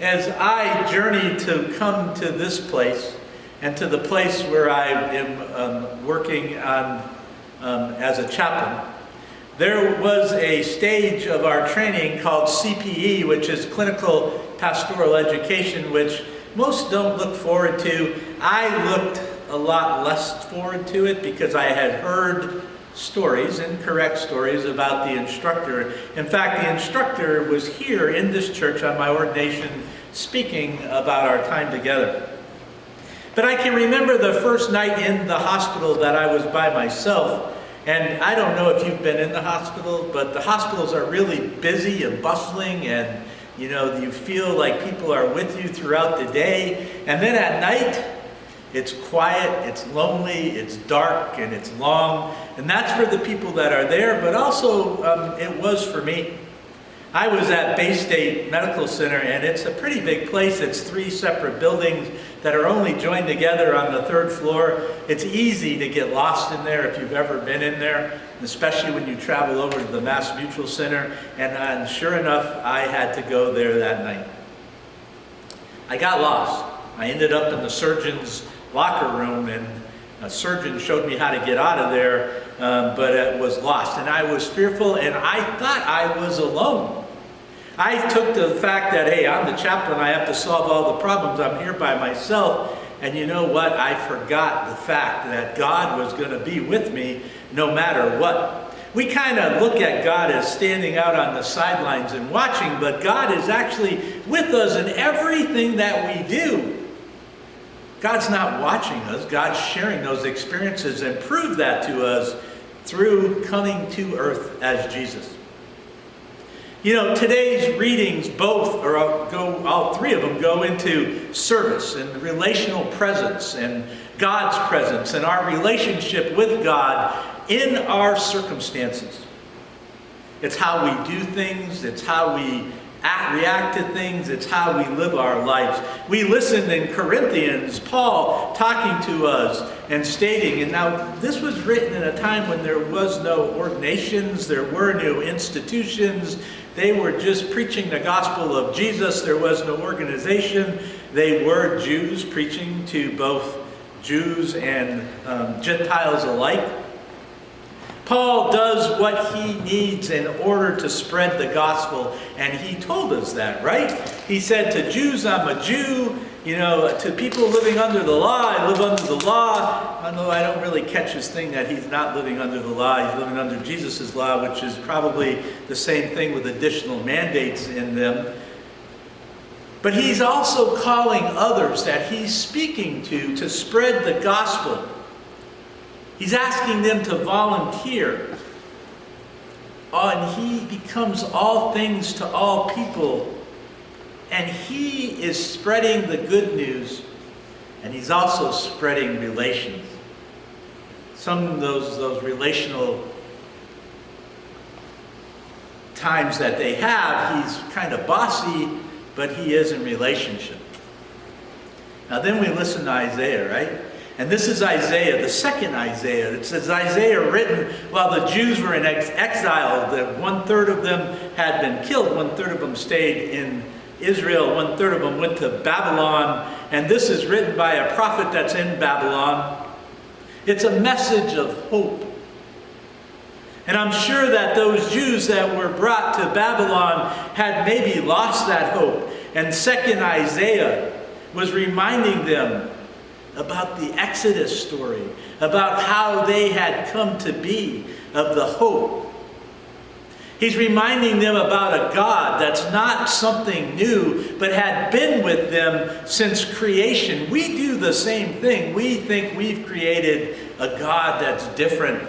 As I journeyed to come to this place and to the place where I am working on as a chaplain, there was a stage of our training called CPE, which is Clinical Pastoral Education, which most don't look forward to. I looked a lot less forward to it because I had heard stories, incorrect stories, about the instructor. In fact, the instructor was here in this church on my ordination speaking about our time together. But I can remember the first night in the hospital that I was by myself. And I don't know if you've been in the hospital, but the hospitals are really busy and bustling, and you feel like people are with you throughout the day. And then at night, it's quiet, it's lonely, it's dark, and it's long. And that's for the people that are there, but also it was for me. I was at Bay State Medical Center, and it's a pretty big place. It's 3 separate buildings that are only joined together on the 3rd floor. It's easy to get lost in there if you've ever been in there, especially when you travel over to the Mass Mutual Center. And sure enough, I had to go there that night. I got lost. I ended up in the surgeon's locker room, and a surgeon showed me how to get out of there, but it was lost. And I was fearful, and I thought I was alone. I took the fact that, hey, I'm the chaplain, I have to solve all the problems, I'm here by myself. And you know what? I forgot the fact that God was going to be with me no matter what. We kind of look at God as standing out on the sidelines and watching, but God is actually with us in everything that we do. God's not watching us, God's sharing those experiences, and proved that to us through coming to earth as Jesus. Today's readings, all 3 of them go into service and relational presence and God's presence and our relationship with God in our circumstances. It's how we do things, it's how we react to things, it's how we live our lives. We listened in Corinthians, Paul talking to us and stating, and now this was written in a time when there was no ordinations, there were no institutions, they were just preaching the gospel of Jesus, there was no organization, they were Jews preaching to both Jews and Gentiles alike. Paul does what he needs in order to spread the gospel, and he told us that, right? He said, to Jews, I'm a Jew. To people living under the law, I live under the law. Although I don't really catch his thing that he's not living under the law, he's living under Jesus' law, which is probably the same thing with additional mandates in them. But he's also calling others that he's speaking to spread the gospel. He's asking them to volunteer. And he becomes all things to all people. And he is spreading the good news. And he's also spreading relations. Some of those relational times that they have, he's kind of bossy, but he is in relationship. Now then we listen to Isaiah, right? And this is Isaiah, the second Isaiah. It says Isaiah written while the Jews were in exile. That 1/3 of them had been killed. 1/3 of them stayed in Israel. 1/3 of them went to Babylon. And this is written by a prophet that's in Babylon. It's a message of hope. And I'm sure that those Jews that were brought to Babylon had maybe lost that hope. And second Isaiah was reminding them about the Exodus story, about how they had come to be, of the hope. He's reminding them about a God that's not something new, but had been with them since creation. We do the same thing. We think we've created a God that's different.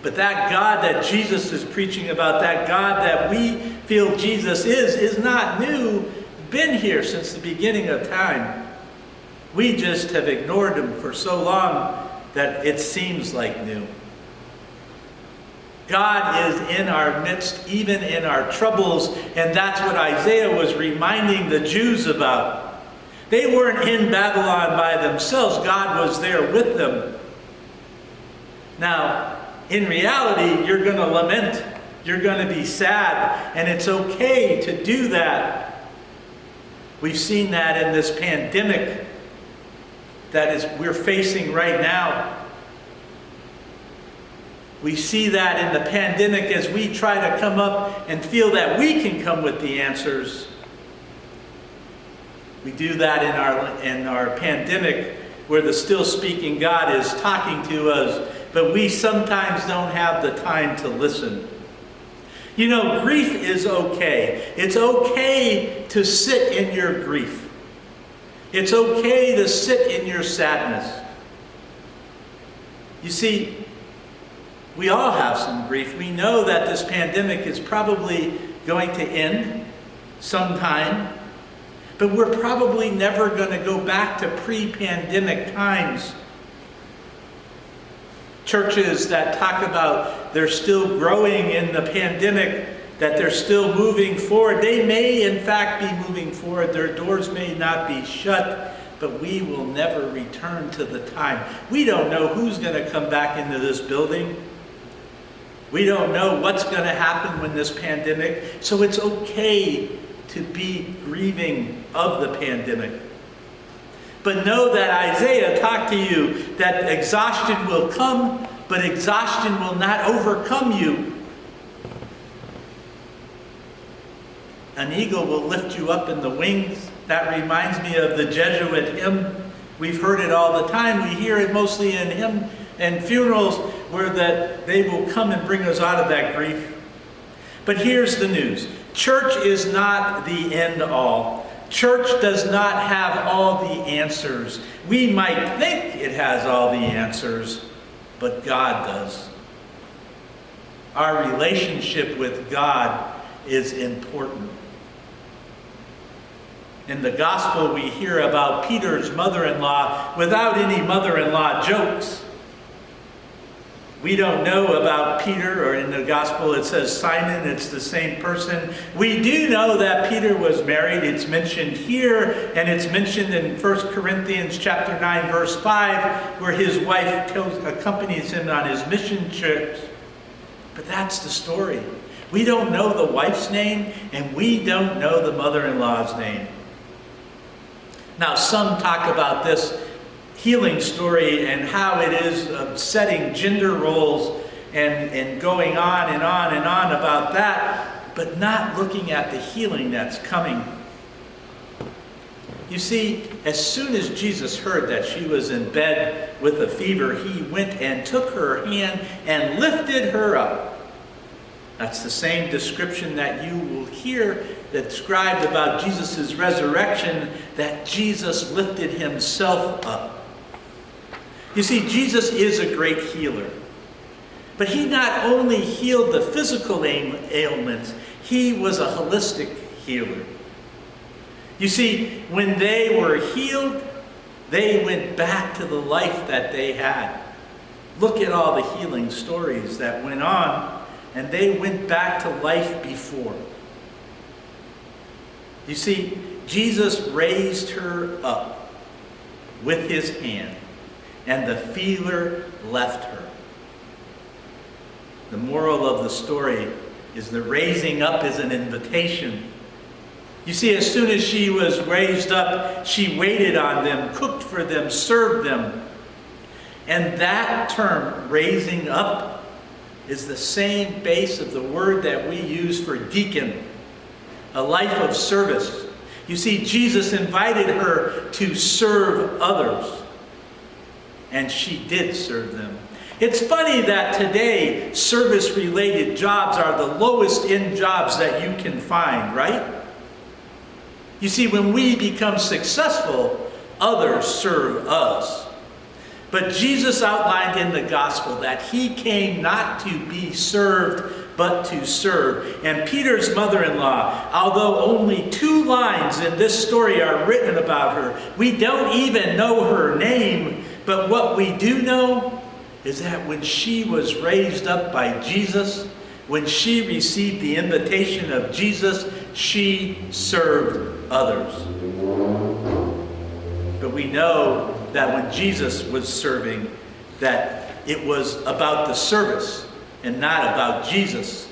But that God that Jesus is preaching about, that God that we feel Jesus is not new, been here since the beginning of time. We just have ignored him for so long that it seems like new. God is in our midst, even in our troubles, and that's what Isaiah was reminding the Jews about. They weren't in Babylon by themselves. God was there with them. Now, in reality, you're going to lament. You're going to be sad, and it's okay to do that. We've seen that in this pandemic we're facing right now. We see that in the pandemic as we try to come up and feel that we can come with the answers. We do that in our pandemic where the still speaking God is talking to us, but we sometimes don't have the time to listen. You know, grief is okay. It's okay to sit in your grief. It's okay to sit in your sadness. You see, we all have some grief. We know that this pandemic is probably going to end sometime, but we're probably never going to go back to pre-pandemic times. Churches that talk about they're still growing in the pandemic, that they're still moving forward, they may in fact be moving forward. Their doors may not be shut, but we will never return to the time. We don't know who's going to come back into this building. We don't know what's going to happen when this pandemic, so it's okay to be grieving of the pandemic. But know that Isaiah talked to you that exhaustion will come, but exhaustion will not overcome you. An eagle will lift you up in the wings. That reminds me of the Jesuit hymn. We've heard it all the time. We hear it mostly in hymn and funerals where that they will come and bring us out of that grief. But here's the news. Church is not the end all. Church does not have all the answers. We might think it has all the answers, but God does. Our relationship with God is important. In the gospel, we hear about Peter's mother-in-law without any mother-in-law jokes. We don't know about Peter, or in the gospel it says Simon, it's the same person. We do know that Peter was married. It's mentioned here, and it's mentioned in 1 Corinthians chapter 9, verse 5, where his wife accompanies him on his mission trips. But that's the story. We don't know the wife's name, and we don't know the mother-in-law's name. Now, some talk about this healing story and how it is setting gender roles and going on and on and on about that, but not looking at the healing that's coming. You see, as soon as Jesus heard that she was in bed with a fever, he went and took her hand and lifted her up. That's the same description that you will hear described about Jesus' resurrection, that Jesus lifted himself up. You see, Jesus is a great healer. But he not only healed the physical ailments, he was a holistic healer. You see, when they were healed, they went back to the life that they had. Look at all the healing stories that went on, and they went back to life before. You see, Jesus raised her up with his hand, and the fever left her. The moral of the story is the raising up is an invitation. You see, as soon as she was raised up, she waited on them, cooked for them, served them. And that term, raising up, is the same base of the word that we use for deacon, a life of service. You see, Jesus invited her to serve others, and she did serve them. It's funny that today, service-related jobs are the lowest end jobs that you can find, right? You see, when we become successful, others serve us. But Jesus outlined in the gospel that he came not to be served, but to serve. And Peter's mother-in-law, although only 2 lines in this story are written about her, we don't even know her name, but what we do know is that when she was raised up by Jesus, when she received the invitation of Jesus, she served others. But we know that when Jesus was serving, that it was about the service and not about Jesus.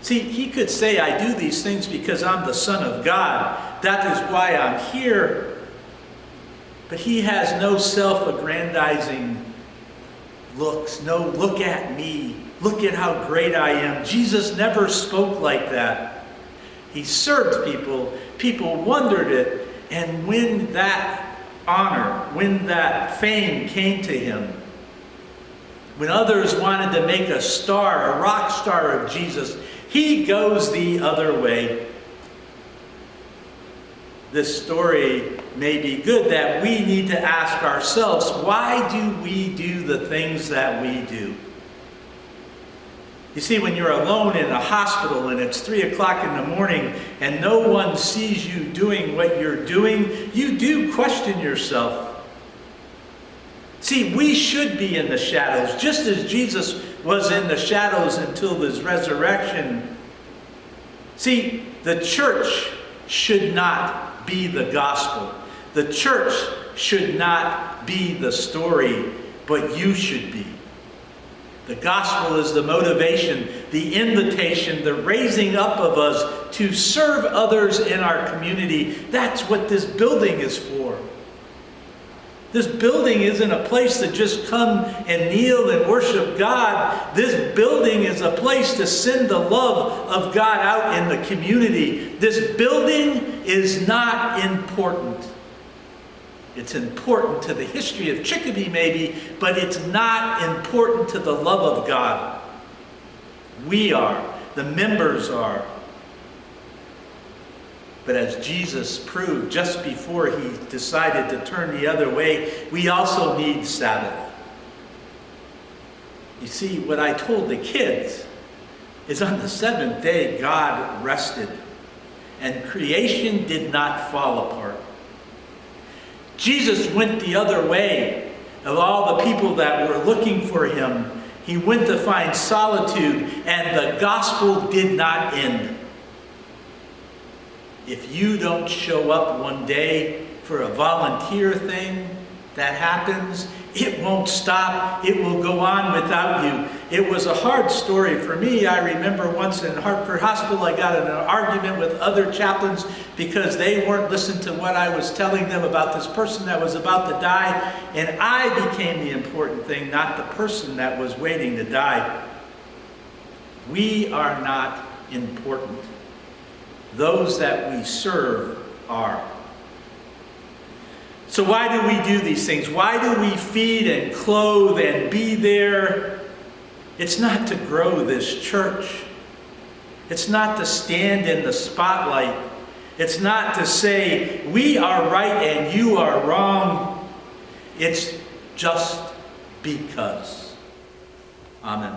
See, he could say, I do these things because I'm the Son of God. That is why I'm here. But he has no self-aggrandizing looks. No, look at me. Look at how great I am. Jesus never spoke like that. He served people. People wondered it. And when that honor, when that fame came to him, when others wanted to make a star, a rock star of Jesus, he goes the other way. This story may be good that we need to ask ourselves, why do we do the things that we do? You see, when you're alone in a hospital and it's 3 o'clock in the morning and no one sees you doing what you're doing, you do question yourself. See, we should be in the shadows, just as Jesus was in the shadows until his resurrection. See, the church should not be the gospel. The church should not be the story, but you should be. The gospel is the motivation, the invitation, the raising up of us to serve others in our community. That's what this building is for. This building isn't a place to just come and kneel and worship God. This building is a place to send the love of God out in the community. This building is not important. It's important to the history of Chicopee maybe, but it's not important to the love of God. We are. The members are. But as Jesus proved just before he decided to turn the other way, we also need Sabbath. You see, what I told the kids is on the seventh day, God rested, and creation did not fall apart. Jesus went the other way of all the people that were looking for him. He went to find solitude, and the gospel did not end. If you don't show up one day for a volunteer thing that happens, it won't stop. It will go on without you. It was a hard story for me. I remember once in Hartford Hospital, I got in an argument with other chaplains because they weren't listening to what I was telling them about this person that was about to die. And I became the important thing, not the person that was waiting to die. We are not important. Those that we serve are. So why do we do these things? Why do we feed and clothe and be there? It's not to grow this church. It's not to stand in the spotlight. It's not to say, we are right and you are wrong. It's just because. Amen.